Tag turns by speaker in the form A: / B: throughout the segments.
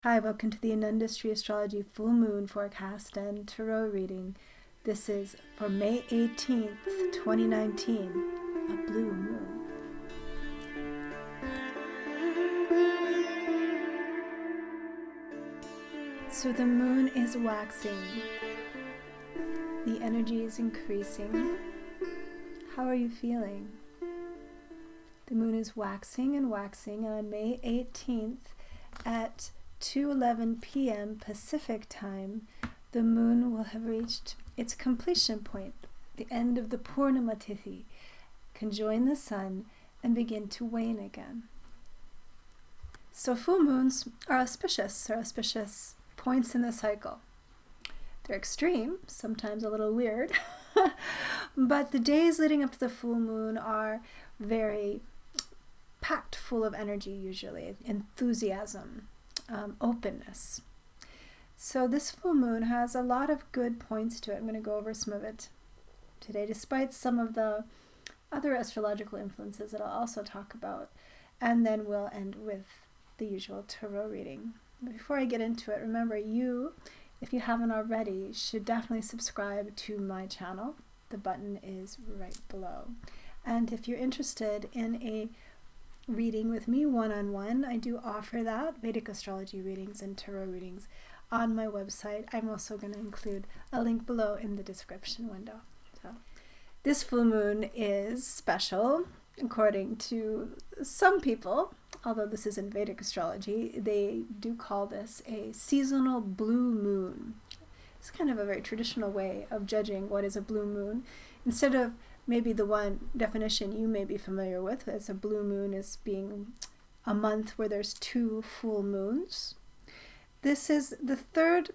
A: Hi, welcome to the Untitled Astrology Full Moon Forecast and Tarot Reading. This is for May 18th, 2019, a blue moon. So the moon is waxing. The energy is increasing. How are you feeling? The moon is waxing, and on May 18th at 2:11 p.m. Pacific time, the moon will have reached its completion point, the end of the Purnima Tithi, conjoin the sun and begin to wane again. So full moons are auspicious points in the cycle. They're extreme, sometimes a little weird, but the days leading up to the full moon are very packed full of energy, usually, enthusiasm, openness. So this full moon has a lot of good points to it. I'm going to go over some of it today, despite some of the other astrological influences that I'll also talk about. And then we'll end with the usual tarot reading. Before I get into it, remember, if you haven't already, should definitely subscribe to my channel. The button is right below. And if you're interested in a reading with me one-on-one, I do offer that, Vedic Astrology readings and tarot readings on my website. I'm also going to include a link below in the description window. So this full moon is special, according to some people, although this isn't Vedic astrology. They do call this a seasonal blue moon. It's kind of a very traditional way of judging what is a blue moon. Instead of maybe the one definition you may be familiar with, as a blue moon as being a month where there's 2 full moons. This is the 3rd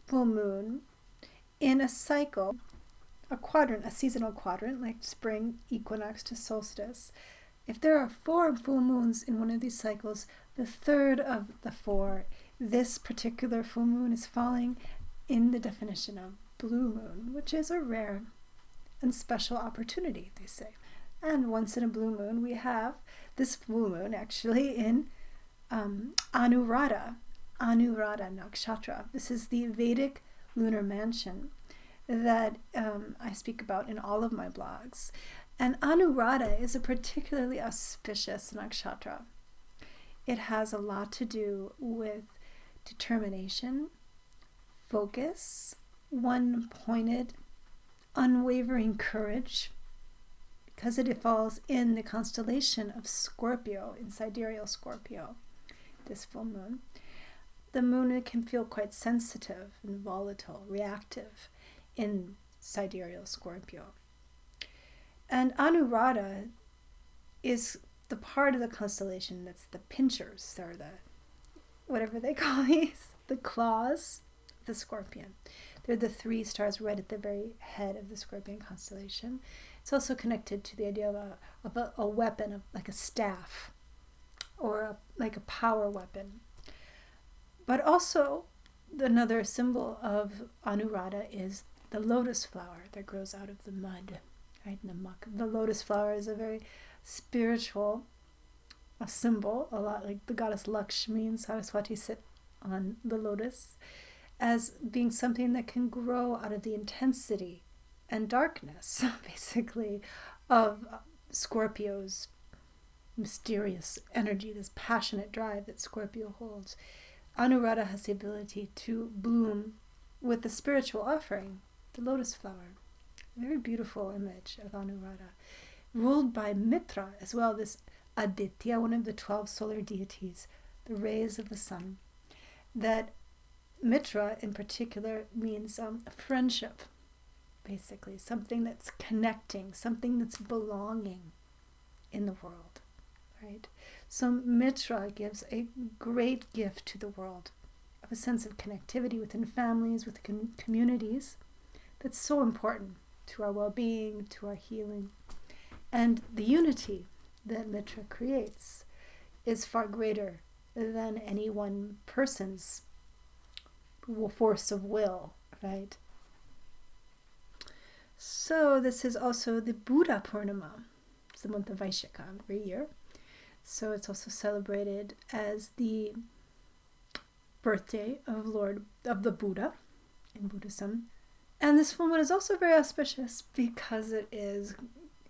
A: full moon in a cycle, a quadrant, a seasonal quadrant, like spring equinox to solstice. If there are 4 full moons in one of these cycles, the 3rd of the 4, this particular full moon is falling in the definition of blue moon, which is a rare and special opportunity, they say. And once in a blue moon, we have this full moon actually in Anuradha Nakshatra. This is the Vedic lunar mansion that I speak about in all of my blogs. And Anuradha is a particularly auspicious nakshatra. It has a lot to do with determination, focus, one-pointed, unwavering courage, because it falls in the constellation of Scorpio, in sidereal Scorpio, this full moon. The moon can feel quite sensitive and volatile, reactive in sidereal Scorpio. And Anuradha is the part of the constellation that's the pinchers, or the, whatever they call these, the claws of the scorpion. They're the 3 stars right at the very head of the Scorpion constellation. It's also connected to the idea of a weapon, like a staff, or like a power weapon. But also, another symbol of Anuradha is the lotus flower that grows out of the mud, right, in the muck. The lotus flower is a very spiritual symbol, a lot like the goddess Lakshmi and Saraswati sit on the lotus, as being something that can grow out of the intensity and darkness, basically, of Scorpio's mysterious energy, this passionate drive that Scorpio holds. Anuradha has the ability to bloom with the spiritual offering, the lotus flower. Very beautiful image of Anuradha. Ruled by Mitra as well, this Aditya, one of the 12 solar deities, the rays of the sun. That Mitra in particular means friendship, basically, something that's connecting, something that's belonging in the world, right? So Mitra gives a great gift to the world of a sense of connectivity within families, with communities, that's so important to our well-being, to our healing. And the unity that Mitra creates is far greater than any one person's force of will, right? So this is also the Buddha Purnima. It's the month of Vaishaka every year. So it's also celebrated as the birthday of the Buddha in Buddhism. And this full moon is also very auspicious because it is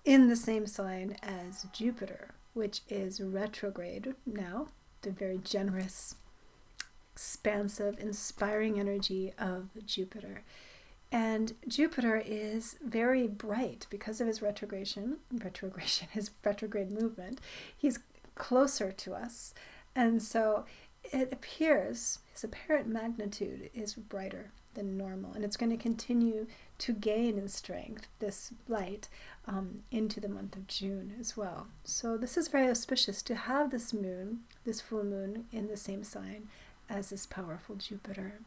A: in the same sign as Jupiter, which is retrograde now, the very generous, expansive, inspiring energy of Jupiter. And Jupiter is very bright because of his his retrograde movement. He's closer to us. And so it appears his apparent magnitude is brighter than normal. And it's going to continue to gain in strength, this light, into the month of June as well. So this is very auspicious to have this moon, this full moon, in the same sign as this powerful Jupiter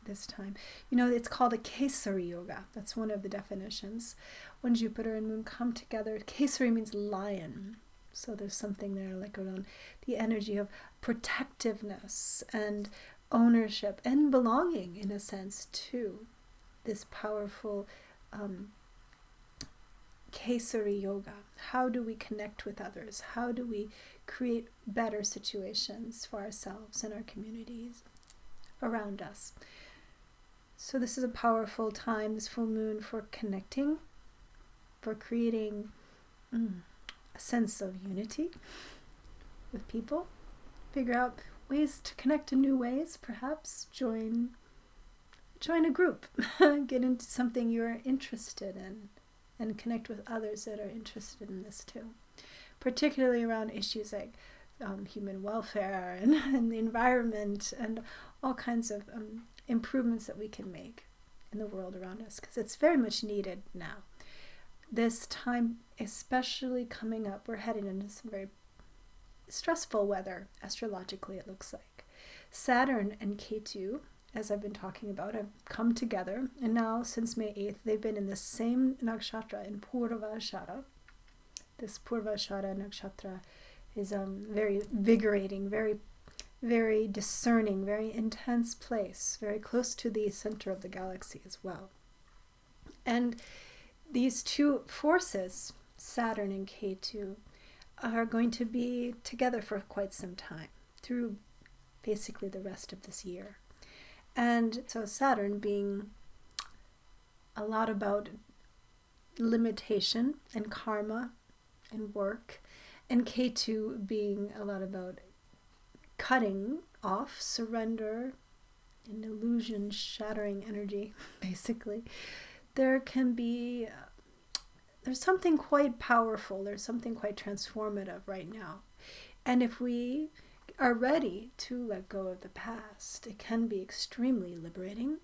A: this time. It's called a Kesari Yoga. That's one of the definitions. When Jupiter and moon come together, Kesari means lion. So there's something there like around the energy of protectiveness and ownership and belonging, in a sense, to this powerful Kesari Yoga. How do we connect with others? How do we create better situations for ourselves and our communities around us? So this is a powerful time, this full moon, for connecting, for creating a sense of unity with people. Figure out ways to connect in new ways, perhaps join a group, get into something you're interested in, and connect with others that are interested in this too. Particularly around issues like human welfare and the environment and all kinds of improvements that we can make in the world around us, because it's very much needed now. This time, especially coming up, we're heading into some very stressful weather, astrologically it looks like. Saturn and K2, as I've been talking about, have come together, and now since May 8th, they've been in the same nakshatra, in Purvashara. This Purvashara nakshatra is very vigorating, very, very discerning, very intense place, very close to the center of the galaxy as well. And these two forces, Saturn and K2, are going to be together for quite some time, through basically the rest of this year. And so Saturn being a lot about limitation and karma and work, and K2 being a lot about cutting off, surrender, and illusion shattering energy, basically. There's something quite powerful, there's something quite transformative right now. And if we are ready to let go of the past, it can be extremely liberating,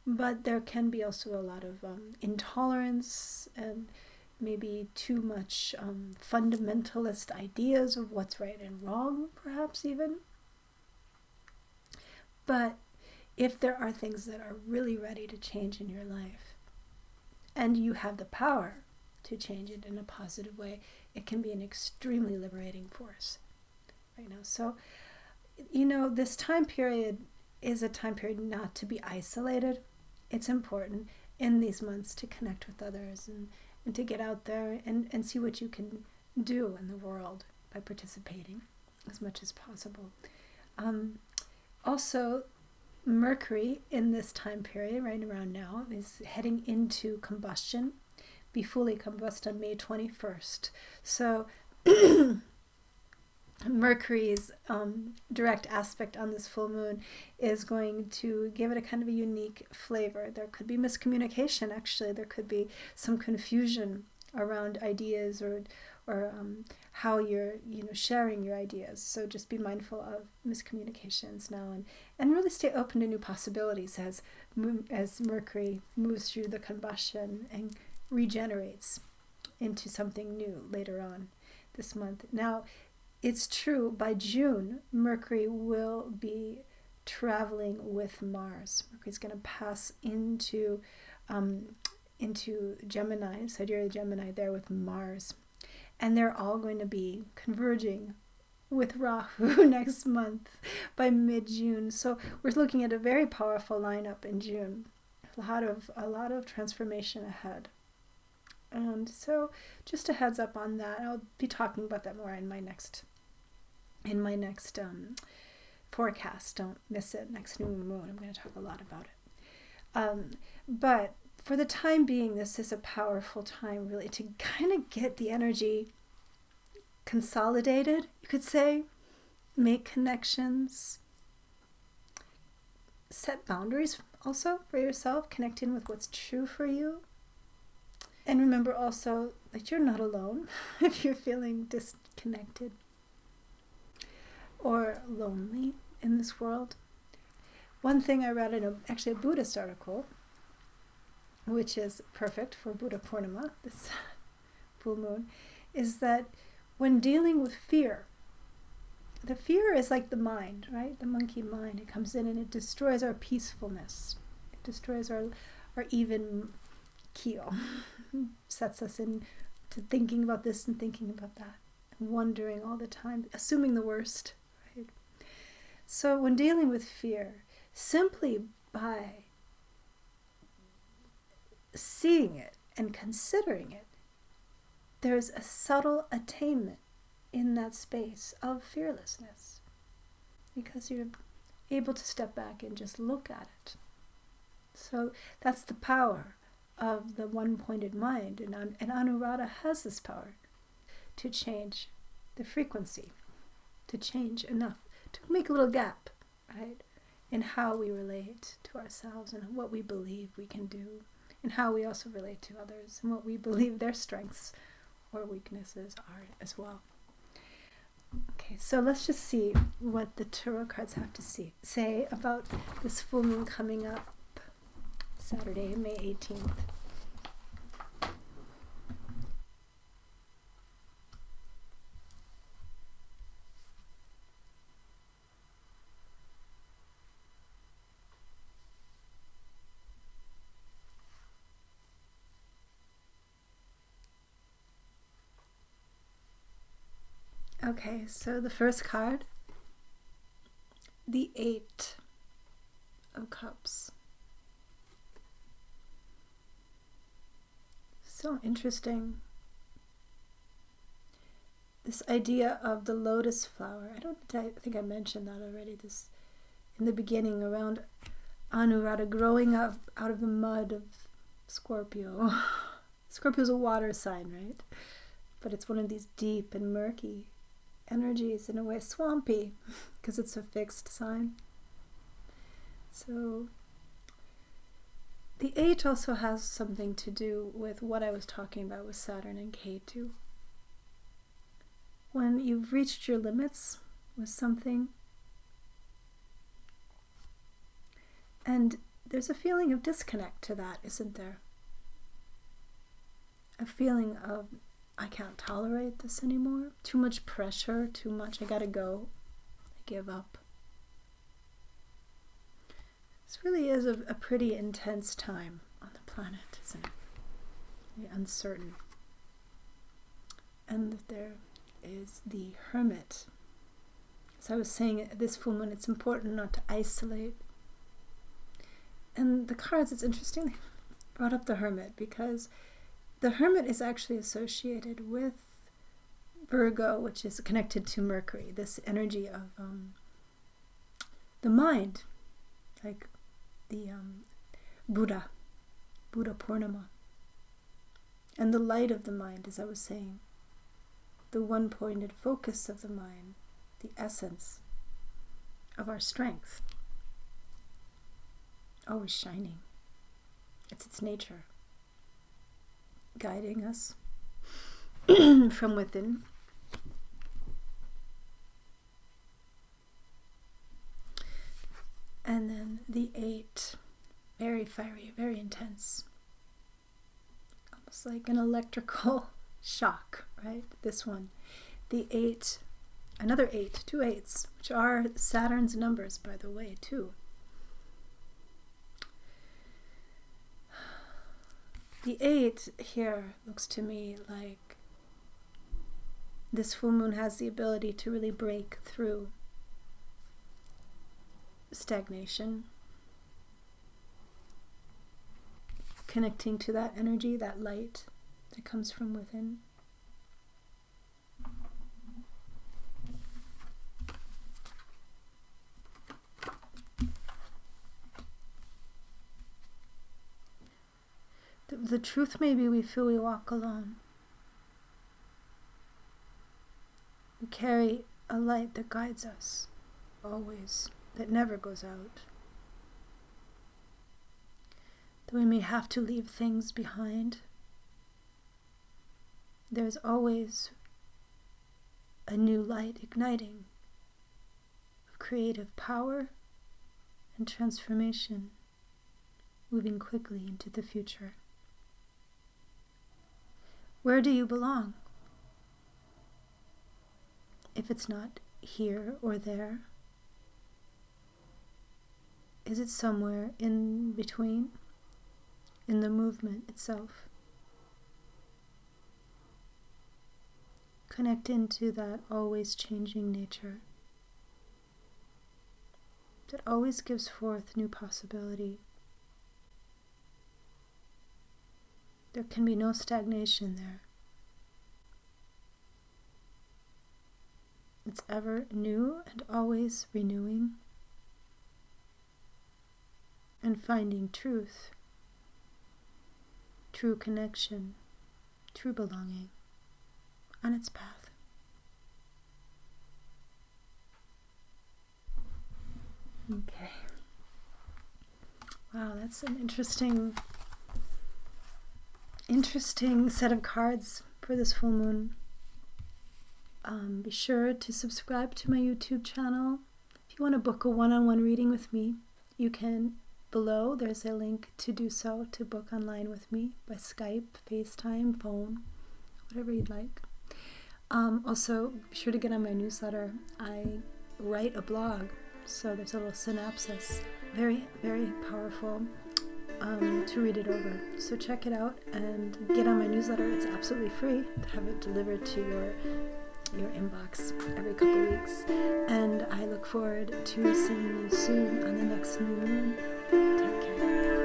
A: but there can be also a lot of intolerance and maybe too much fundamentalist ideas of what's right and wrong, perhaps even. But if there are things that are really ready to change in your life, and you have the power to change it in a positive way, it can be an extremely liberating force right now. So, this time period is a time period not to be isolated. It's important in these months to connect with others and to get out there and see what you can do in the world by participating as much as possible. Also, Mercury in this time period, right around now, is heading into combustion, be fully combust on May 21st. So Mercury's direct aspect on this full moon is going to give it a kind of a unique flavor. There could be miscommunication, actually. There could be some confusion around ideas or how you're sharing your ideas. So just be mindful of miscommunications now and really stay open to new possibilities as Mercury moves through the combustion and regenerates into something new later on this month. Now, it's true, by June, Mercury will be traveling with Mars. Mercury's going to pass into Gemini, sidereal Gemini there with Mars. And they're all going to be converging with Rahu next month by mid-June. So we're looking at a very powerful lineup in June. A lot of transformation ahead. And so just a heads up on that. I'll be talking about that more in my next forecast. Don't miss it. Next new moon, I'm going to talk a lot about it. But for the time being, this is a powerful time really to kind of get the energy consolidated, you could say, make connections, set boundaries also for yourself, connect in with what's true for you. And remember also that you're not alone if you're feeling disconnected or lonely in this world. One thing I read in a Buddhist article, which is perfect for Buddha Purnima, this full moon, is that when dealing with fear, the fear is like the mind, right? The monkey mind. It comes in and it destroys our peacefulness. It destroys our even keel. Sets us into thinking about this and thinking about that, and wondering all the time, assuming the worst, right? So when dealing with fear, simply by seeing it and considering it, there's a subtle attainment in that space of fearlessness, because you're able to step back and just look at it. So that's the power of the one-pointed mind, and Anuradha has this power to change the frequency, to change enough, to make a little gap, right, in how we relate to ourselves and what we believe we can do, and how we also relate to others, and what we believe their strengths or weaknesses are as well. Okay, so let's just see what the tarot cards have to say about this full moon coming up Saturday, May 18th. Okay, so the first card, the 8 of Cups. So interesting. This idea of the lotus flower. I think I mentioned that already. This in the beginning around Anuradha growing up out of the mud of Scorpio. Scorpio's a water sign, right? But it's one of these deep and murky energies, in a way swampy, because it's a fixed sign. So the 8 also has something to do with what I was talking about with Saturn and K2. When you've reached your limits with something, and there's a feeling of disconnect to that, isn't there? A feeling of, I can't tolerate this anymore. Too much pressure, too much, I gotta go. I give up. This really is a pretty intense time on the planet, isn't it? Very uncertain. And there is the Hermit. As I was saying, this full moon, it's important not to isolate. And the cards, it's interesting, they brought up the Hermit, because the Hermit is actually associated with Virgo, which is connected to Mercury, this energy of the mind, like the Buddha Purnima, and the light of the mind, as I was saying, the one-pointed focus of the mind, the essence of our strength, always shining. It's its nature, guiding us from within. And then the 8, very fiery, very intense, almost like an electrical shock, right? This one, the 8, another 8, 2 8s, which are Saturn's numbers, by the way, too. The 8 here looks to me like this full moon has the ability to really break through stagnation, connecting to that energy, that light that comes from within. the truth may be we feel we walk alone. We carry a light that guides us, always, that never goes out. That we may have to leave things behind. There's always a new light igniting of creative power and transformation, moving quickly into the future. Where do you belong? If it's not here or there, is it somewhere in between, in the movement itself? Connect into that always changing nature that always gives forth new possibility. There can be no stagnation there. It's ever new and always renewing and finding truth, true connection, true belonging on its path. Okay. Wow, that's an interesting set of cards for this full moon. Be sure to subscribe to my YouTube channel. If you want to book a one-on-one reading with me, you can. Below, there's a link to do so, to book online with me by Skype, FaceTime, phone, whatever you'd like. Also, be sure to get on my newsletter. I write a blog, so there's a little synopsis. Very, very powerful to read it over. So check it out and get on my newsletter. It's absolutely free to have it delivered to your inbox every couple weeks. And I look forward to seeing you soon on the next new moon. Take care.